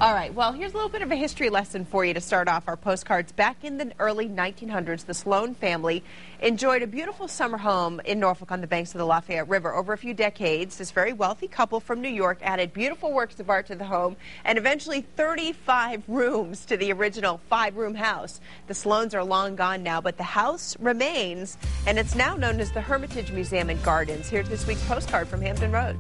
All right, well, here's a little bit of a history lesson for you to start off our postcards. Back in the early 1900s, the Sloan family enjoyed a beautiful summer home in Norfolk on the banks of the Lafayette River. Over a few decades, this very wealthy couple from New York added beautiful works of art to the home and eventually 35 rooms to the original 5-room house. The Sloans are long gone now, but the house remains, and it's now known as the Hermitage Museum and Gardens. Here's this week's postcard from Hampton Road.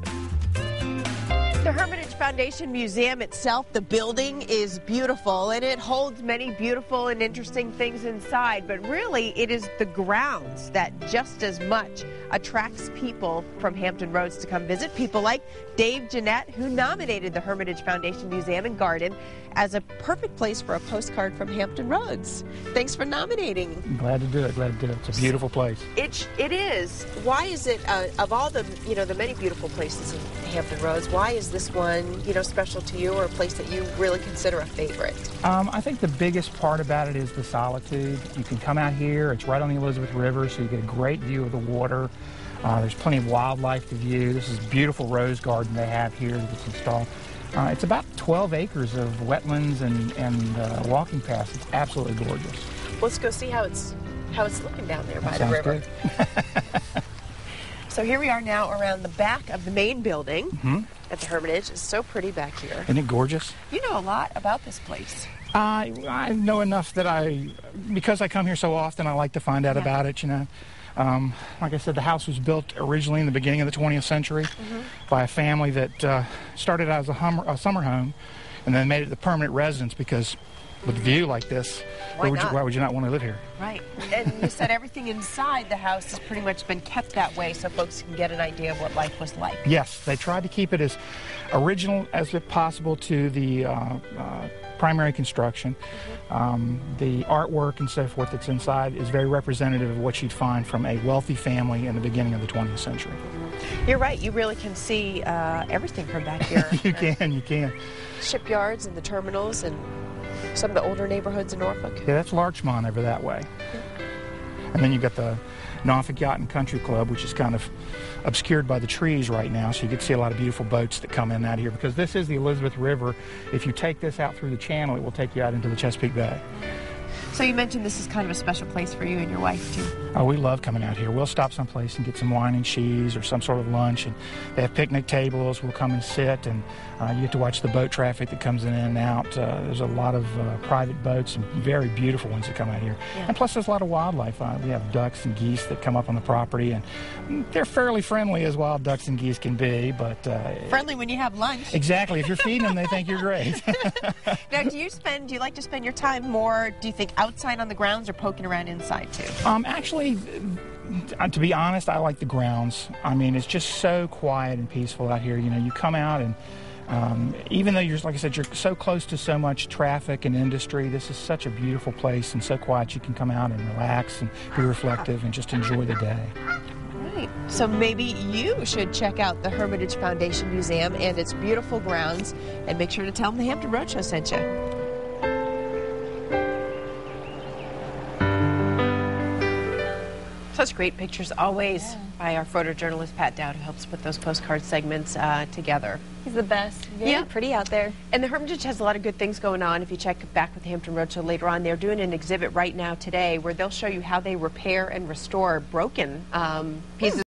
The Hermitage Foundation Museum itself, the building, is beautiful, and it holds many beautiful and interesting things inside, but really it is the grounds that just as much attracts people from Hampton Roads to come visit. People like Dave Jeanette, who nominated the Hermitage Foundation Museum and Garden as a perfect place for a postcard from Hampton Roads. Thanks for nominating. I'm glad to do it, glad to do it. It's a beautiful place. It is. Why is it, of all the, the many beautiful places in Hampton Roads, why is this one, special to you, or a place that you really consider a favorite? I think the biggest part about it is the solitude. You can come out here, it's right on the Elizabeth River, so you get a great view of the water. There's plenty of wildlife to view. This is a beautiful rose garden they have here that's installed. It's about 12 acres of wetlands and walking paths. It's absolutely gorgeous. Let's go see how it's looking down there by the Sounds river. Good. So here we are now around the back of the main building at the Hermitage. It's so pretty back here. Isn't it gorgeous? You know a lot about this place. I know enough that because I come here so often, I like to find out about it, Like I said, the house was built originally in the beginning of the 20th century by a family that started out as a summer home and then made it the permanent residence because with a view like this, why would you not want to live here? Right. And you said everything inside the house has pretty much been kept that way so folks can get an idea of what life was like. Yes, they tried to keep it as original as possible to the primary construction. The artwork and so forth that's inside is very representative of what you'd find from a wealthy family in the beginning of the 20th century. You're right. You really can see everything from back here. You can. Shipyards and the terminals and some of the older neighborhoods in Norfolk. Yeah, that's Larchmont over that way. Yeah. And then you've got the Norfolk Yacht and Country Club, which is kind of obscured by the trees right now, so you can see a lot of beautiful boats that come in out here because this is the Elizabeth River. If you take this out through the channel, it will take you out into the Chesapeake Bay. So you mentioned this is kind of a special place for you and your wife, too. Oh, we love coming out here. We'll stop someplace and get some wine and cheese or some sort of lunch, and they have picnic tables. We'll come and sit, and you get to watch the boat traffic that comes in and out. There's a lot of private boats and very beautiful ones that come out here. Yeah. And plus, there's a lot of wildlife. We have ducks and geese that come up on the property, and they're fairly friendly as wild ducks and geese can be. But friendly when you have lunch. Exactly. If you're feeding them, they think you're great. Now, do you like to spend your time more, do you think, outside on the grounds or poking around inside, too? Actually, to be honest, I like the grounds. I mean, it's just so quiet and peaceful out here. You come out and even though like I said, you're so close to so much traffic and industry, this is such a beautiful place and so quiet you can come out and relax and be reflective and just enjoy the day. Right. So maybe you should check out the Hermitage Foundation Museum and its beautiful grounds, and make sure to tell them the Hampton Roadshow sent you. Such great pictures always by our photojournalist Pat Dowd, who helps put those postcard segments together. He's the best. Very pretty out there. And the Hermitage has a lot of good things going on. If you check back with the Hampton Roadshow later on, they're doing an exhibit right now today where they'll show you how they repair and restore broken pieces